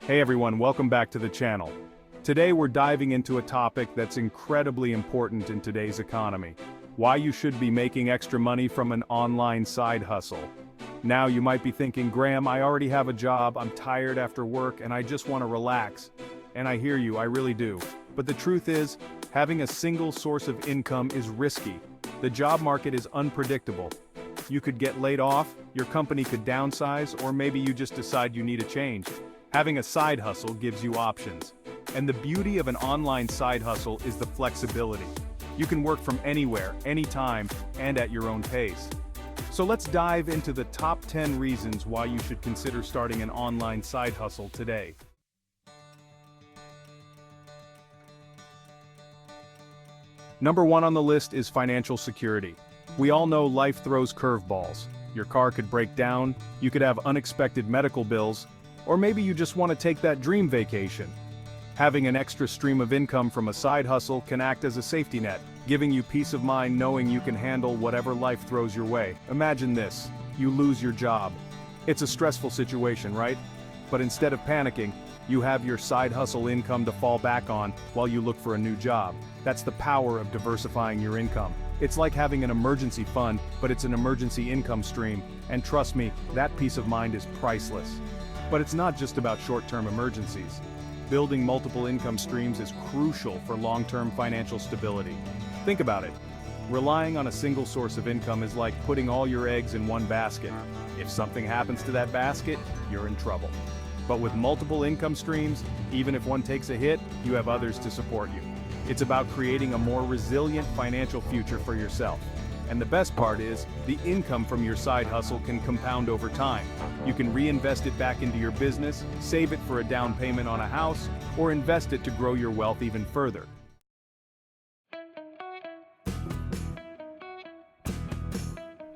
Hey everyone, welcome back to the channel. Today we're diving into a topic that's incredibly important in today's economy. Why you should be making extra money from an online side hustle. Now you might be thinking, Graham, I already have a job, I'm tired after work, and I just want to relax. And I hear you, I really do. But the truth is, having a single source of income is risky. The job market is unpredictable. You could get laid off, your company could downsize, or maybe you just decide you need a change. Having a side hustle gives you options. And the beauty of an online side hustle is the flexibility. You can work from anywhere, anytime, and at your own pace. So let's dive into the top 10 reasons why you should consider starting an online side hustle today. Number 1 on the list is financial security. We all know life throws curveballs. Your car could break down, you could have unexpected medical bills, or maybe you just want to take that dream vacation. Having an extra stream of income from a side hustle can act as a safety net, giving you peace of mind knowing you can handle whatever life throws your way. Imagine this, you lose your job. It's a stressful situation, right? But instead of panicking, you have your side hustle income to fall back on while you look for a new job. That's the power of diversifying your income. It's like having an emergency fund, but it's an emergency income stream, and trust me, that peace of mind is priceless. But it's not just about short-term emergencies. Building multiple income streams is crucial for long-term financial stability. Think about it. Relying on a single source of income is like putting all your eggs in one basket. If something happens to that basket, you're in trouble. But with multiple income streams, even if one takes a hit, you have others to support you. It's about creating a more resilient financial future for yourself. And the best part is, the income from your side hustle can compound over time. You can reinvest it back into your business, save it for a down payment on a house, or invest it to grow your wealth even further.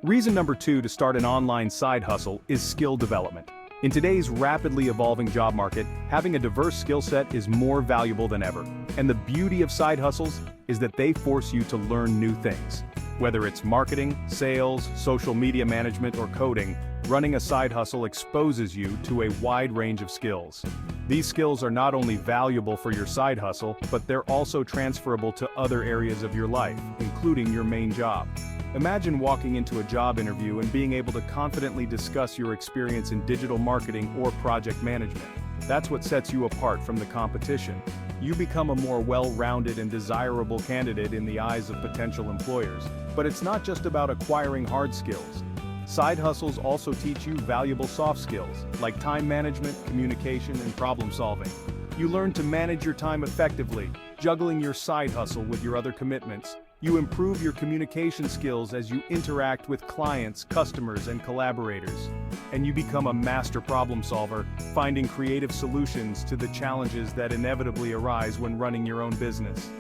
Reason number 2 to start an online side hustle is skill development. In today's rapidly evolving job market, having a diverse skill set is more valuable than ever. And the beauty of side hustles is that they force you to learn new things. Whether it's marketing, sales, social media management, or coding, running a side hustle exposes you to a wide range of skills. These skills are not only valuable for your side hustle, but they're also transferable to other areas of your life, including your main job. Imagine walking into a job interview and being able to confidently discuss your experience in digital marketing or project management. That's what sets you apart from the competition. You become a more well-rounded and desirable candidate in the eyes of potential employers. But it's not just about acquiring hard skills. Side hustles also teach you valuable soft skills, like time management, communication, and problem solving. You learn to manage your time effectively, juggling your side hustle with your other commitments. You improve your communication skills as you interact with clients, customers, and collaborators. And you become a master problem solver, finding creative solutions to the challenges that inevitably arise when running your own business.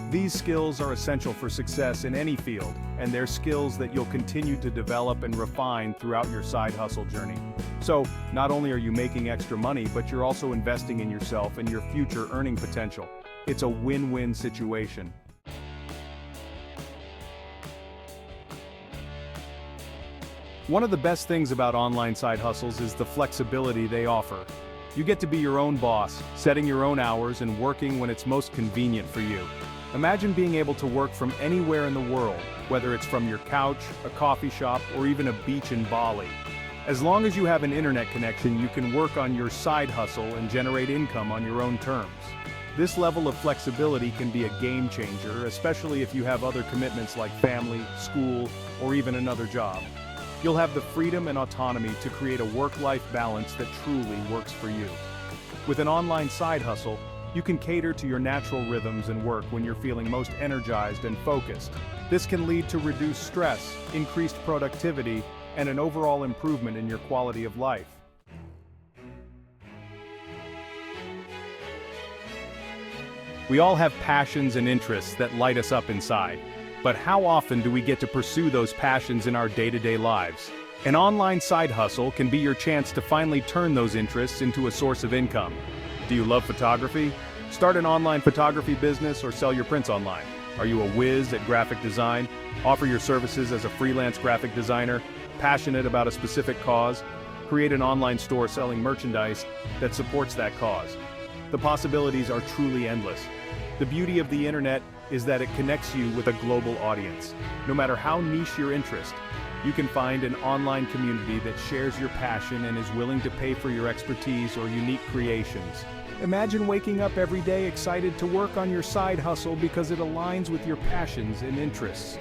These skills are essential for success in any field, and they're skills that you'll continue to develop and refine throughout your side hustle journey. So, not only are you making extra money, but you're also investing in yourself and your future earning potential. It's a win-win situation. One of the best things about online side hustles is the flexibility they offer. You get to be your own boss, setting your own hours and working when it's most convenient for you. Imagine being able to work from anywhere in the world, whether it's from your couch, a coffee shop, or even a beach in Bali. As long as you have an internet connection, you can work on your side hustle and generate income on your own terms. This level of flexibility can be a game changer, especially if you have other commitments like family, school, or even another job. You'll have the freedom and autonomy to create a work-life balance that truly works for you. With an online side hustle, you can cater to your natural rhythms and work when you're feeling most energized and focused. This can lead to reduced stress, increased productivity, and an overall improvement in your quality of life. We all have passions and interests that light us up inside. But how often do we get to pursue those passions in our day-to-day lives? An online side hustle can be your chance to finally turn those interests into a source of income. Do you love photography? Start an online photography business or sell your prints online. Are you a whiz at graphic design? Offer your services as a freelance graphic designer, passionate about a specific cause? Create an online store selling merchandise that supports that cause. The possibilities are truly endless. The beauty of the internet is that it connects you with a global audience. No matter how niche your interest, you can find an online community that shares your passion and is willing to pay for your expertise or unique creations. Imagine waking up every day excited to work on your side hustle because it aligns with your passions and interests.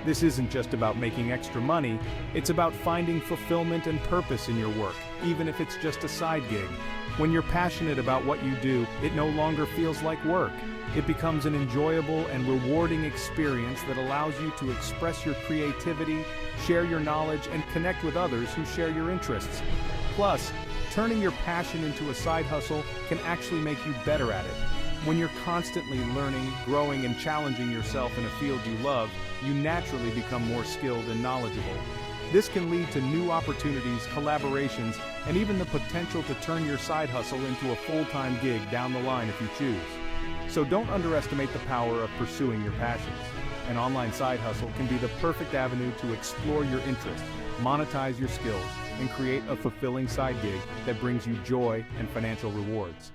This isn't just about making extra money, it's about finding fulfillment and purpose in your work, even if it's just a side gig. When you're passionate about what you do, it no longer feels like work. It becomes an enjoyable and rewarding experience that allows you to express your creativity, share your knowledge, and connect with others who share your interests. Plus, turning your passion into a side hustle can actually make you better at it. When you're constantly learning, growing, and challenging yourself in a field you love, you naturally become more skilled and knowledgeable. This can lead to new opportunities, collaborations, and even the potential to turn your side hustle into a full-time gig down the line if you choose. So don't underestimate the power of pursuing your passions. An online side hustle can be the perfect avenue to explore your interests, monetize your skills, and create a fulfilling side gig that brings you joy and financial rewards.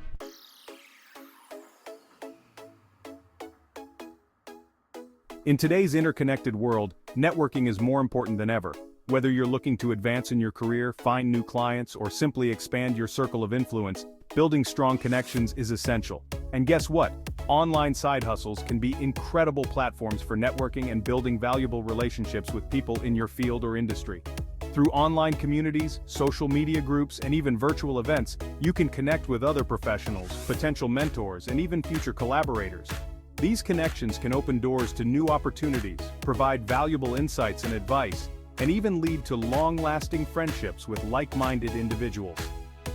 In today's interconnected world, networking is more important than ever. Whether you're looking to advance in your career, find new clients, or simply expand your circle of influence, building strong connections is essential. And guess what? Online side hustles can be incredible platforms for networking and building valuable relationships with people in your field or industry. Through online communities, social media groups, and even virtual events, you can connect with other professionals, potential mentors, and even future collaborators. These connections can open doors to new opportunities, provide valuable insights and advice, and even lead to long-lasting friendships with like-minded individuals.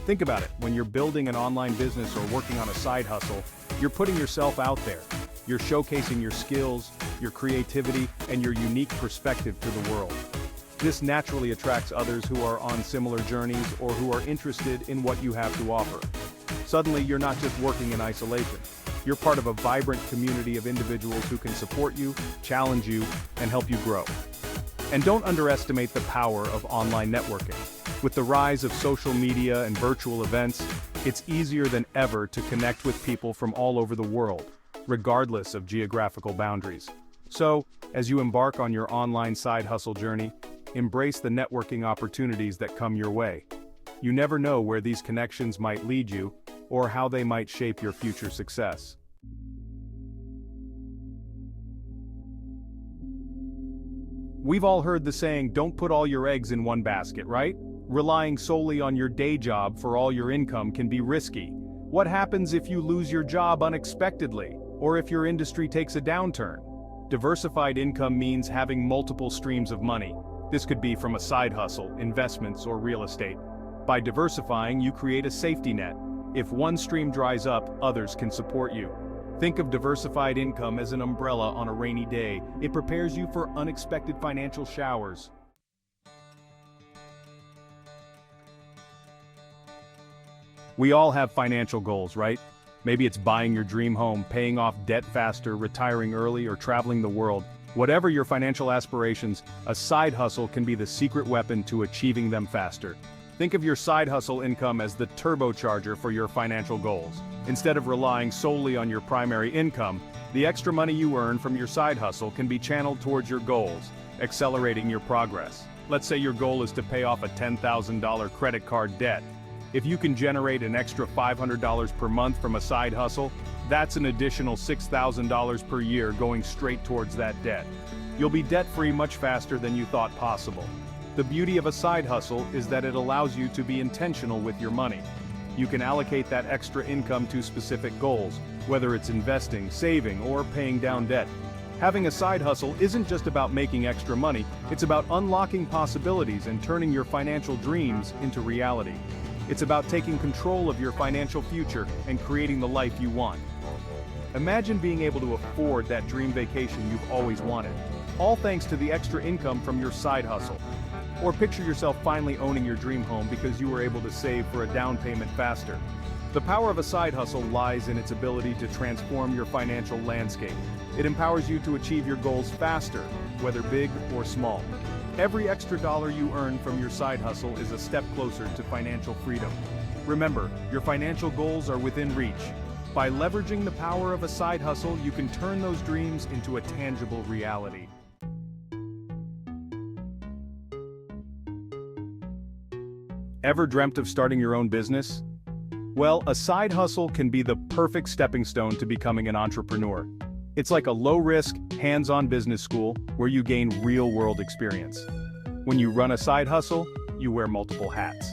Think about it, when you're building an online business or working on a side hustle, you're putting yourself out there. You're showcasing your skills, your creativity, and your unique perspective to the world. This naturally attracts others who are on similar journeys or who are interested in what you have to offer. Suddenly, you're not just working in isolation. You're part of a vibrant community of individuals who can support you, challenge you, and help you grow. And don't underestimate the power of online networking. With the rise of social media and virtual events, it's easier than ever to connect with people from all over the world, regardless of geographical boundaries. So, as you embark on your online side hustle journey, embrace the networking opportunities that come your way. You never know where these connections might lead you, or how they might shape your future success. We've all heard the saying, don't put all your eggs in one basket, right? Relying solely on your day job for all your income can be risky. What happens if you lose your job unexpectedly, or if your industry takes a downturn? Diversified income means having multiple streams of money. This could be from a side hustle, investments, or real estate. By diversifying, you create a safety net. If one stream dries up, others can support you. Think of diversified income as an umbrella on a rainy day. It prepares you for unexpected financial showers. We all have financial goals, right? Maybe it's buying your dream home, paying off debt faster, retiring early, or traveling the world. Whatever your financial aspirations, a side hustle can be the secret weapon to achieving them faster. Think of your side hustle income as the turbocharger for your financial goals. Instead of relying solely on your primary income, the extra money you earn from your side hustle can be channeled towards your goals, accelerating your progress. Let's say your goal is to pay off a $10,000 credit card debt. If you can generate an extra $500 per month from a side hustle, that's an additional $6,000 per year going straight towards that debt. You'll be debt-free much faster than you thought possible. The beauty of a side hustle is that it allows you to be intentional with your money. You can allocate that extra income to specific goals, whether it's investing, saving, or paying down debt. Having a side hustle isn't just about making extra money, it's about unlocking possibilities and turning your financial dreams into reality. It's about taking control of your financial future and creating the life you want. Imagine being able to afford that dream vacation you've always wanted, all thanks to the extra income from your side hustle. Or picture yourself finally owning your dream home because you were able to save for a down payment faster. The power of a side hustle lies in its ability to transform your financial landscape. It empowers you to achieve your goals faster, whether big or small. Every extra dollar you earn from your side hustle is a step closer to financial freedom. Remember, your financial goals are within reach. By leveraging the power of a side hustle, you can turn those dreams into a tangible reality. Ever dreamt of starting your own business? Well, a side hustle can be the perfect stepping stone to becoming an entrepreneur. It's like a low-risk, hands-on business school where you gain real-world experience. When you run a side hustle, you wear multiple hats.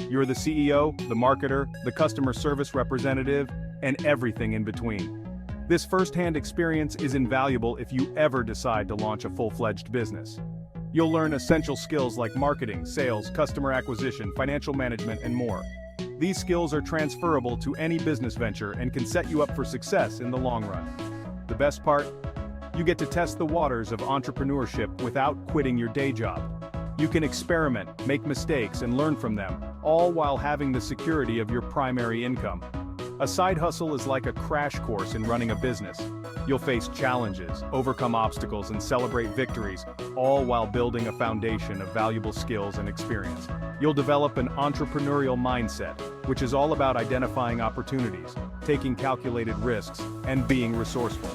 You're the CEO, the marketer, the customer service representative, and everything in between. This first-hand experience is invaluable if you ever decide to launch a full-fledged business. You'll learn essential skills like marketing, sales, customer acquisition, financial management, and more. These skills are transferable to any business venture and can set you up for success in the long run. The best part? You get to test the waters of entrepreneurship without quitting your day job. You can experiment, make mistakes, and learn from them, all while having the security of your primary income. A side hustle is like a crash course in running a business. You'll face challenges, overcome obstacles, and celebrate victories, all while building a foundation of valuable skills and experience. You'll develop an entrepreneurial mindset, which is all about identifying opportunities, taking calculated risks, and being resourceful.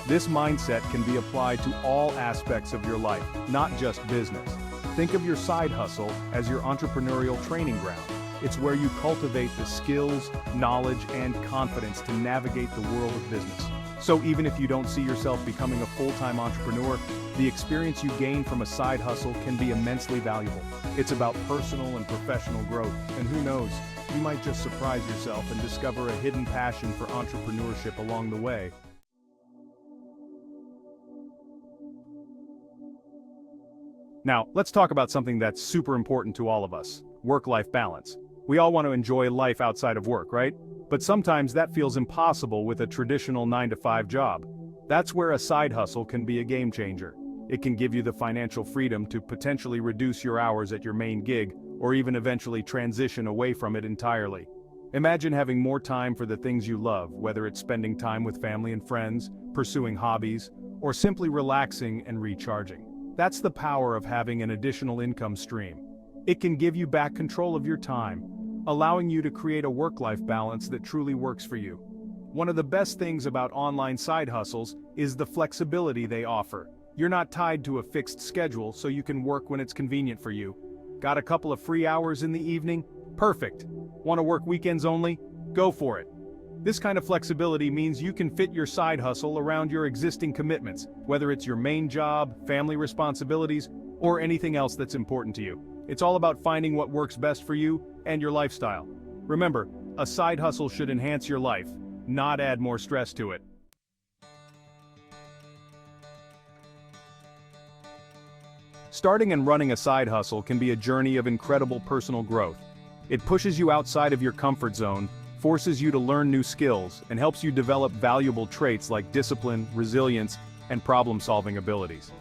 This mindset can be applied to all aspects of your life, not just business. Think of your side hustle as your entrepreneurial training ground. It's where you cultivate the skills, knowledge, and confidence to navigate the world of business. So even if you don't see yourself becoming a full-time entrepreneur, the experience you gain from a side hustle can be immensely valuable. It's about personal and professional growth, and who knows, you might just surprise yourself and discover a hidden passion for entrepreneurship along the way. Now, let's talk about something that's super important to all of us: work-life balance. We all want to enjoy life outside of work, right? But sometimes that feels impossible with a traditional 9-to-5 job. That's where a side hustle can be a game changer. It can give you the financial freedom to potentially reduce your hours at your main gig, or even eventually transition away from it entirely. Imagine having more time for the things you love, whether it's spending time with family and friends, pursuing hobbies, or simply relaxing and recharging. That's the power of having an additional income stream. It can give you back control of your time, allowing you to create a work-life balance that truly works for you. One of the best things about online side hustles is the flexibility they offer. You're not tied to a fixed schedule, so you can work when it's convenient for you. Got a couple of free hours in the evening? Perfect. Want to work weekends only? Go for it. This kind of flexibility means you can fit your side hustle around your existing commitments, whether it's your main job, family responsibilities, or anything else that's important to you. It's all about finding what works best for you and your lifestyle. Remember, a side hustle should enhance your life, not add more stress to it. Starting and running a side hustle can be a journey of incredible personal growth. It pushes you outside of your comfort zone, forces you to learn new skills, and helps you develop valuable traits like discipline, resilience, and problem-solving abilities.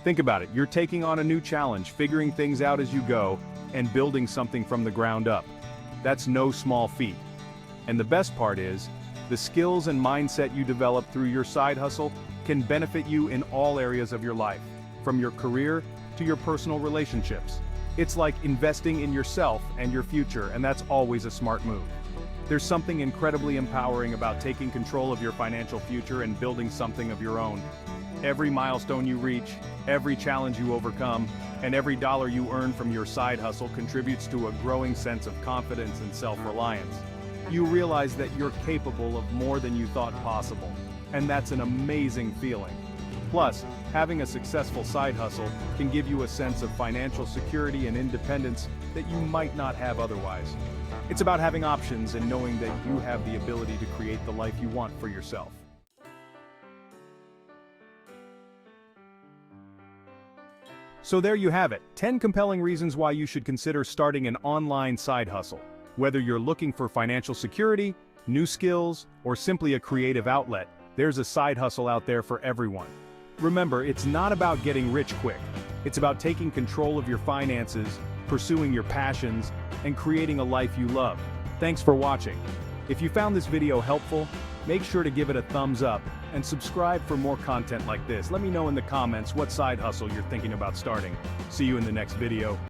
Think about it, you're taking on a new challenge, figuring things out as you go, and building something from the ground up. That's no small feat. And the best part is, the skills and mindset you develop through your side hustle can benefit you in all areas of your life, from your career to your personal relationships. It's like investing in yourself and your future, and that's always a smart move. There's something incredibly empowering about taking control of your financial future and building something of your own. Every milestone you reach, every challenge you overcome, and every dollar you earn from your side hustle contributes to a growing sense of confidence and self-reliance. You realize that you're capable of more than you thought possible, and that's an amazing feeling. Plus, having a successful side hustle can give you a sense of financial security and independence that you might not have otherwise. It's about having options and knowing that you have the ability to create the life you want for yourself. So there you have it, 10 compelling reasons why you should consider starting an online side hustle. Whether you're looking for financial security, new skills, or simply a creative outlet, there's a side hustle out there for everyone. Remember, it's not about getting rich quick. It's about taking control of your finances, pursuing your passions, and creating a life you love. Thanks for watching. If you found this video helpful, Make sure to give it a thumbs up and subscribe for more content like this. Let me know in the comments what side hustle you're thinking about starting. See you in the next video.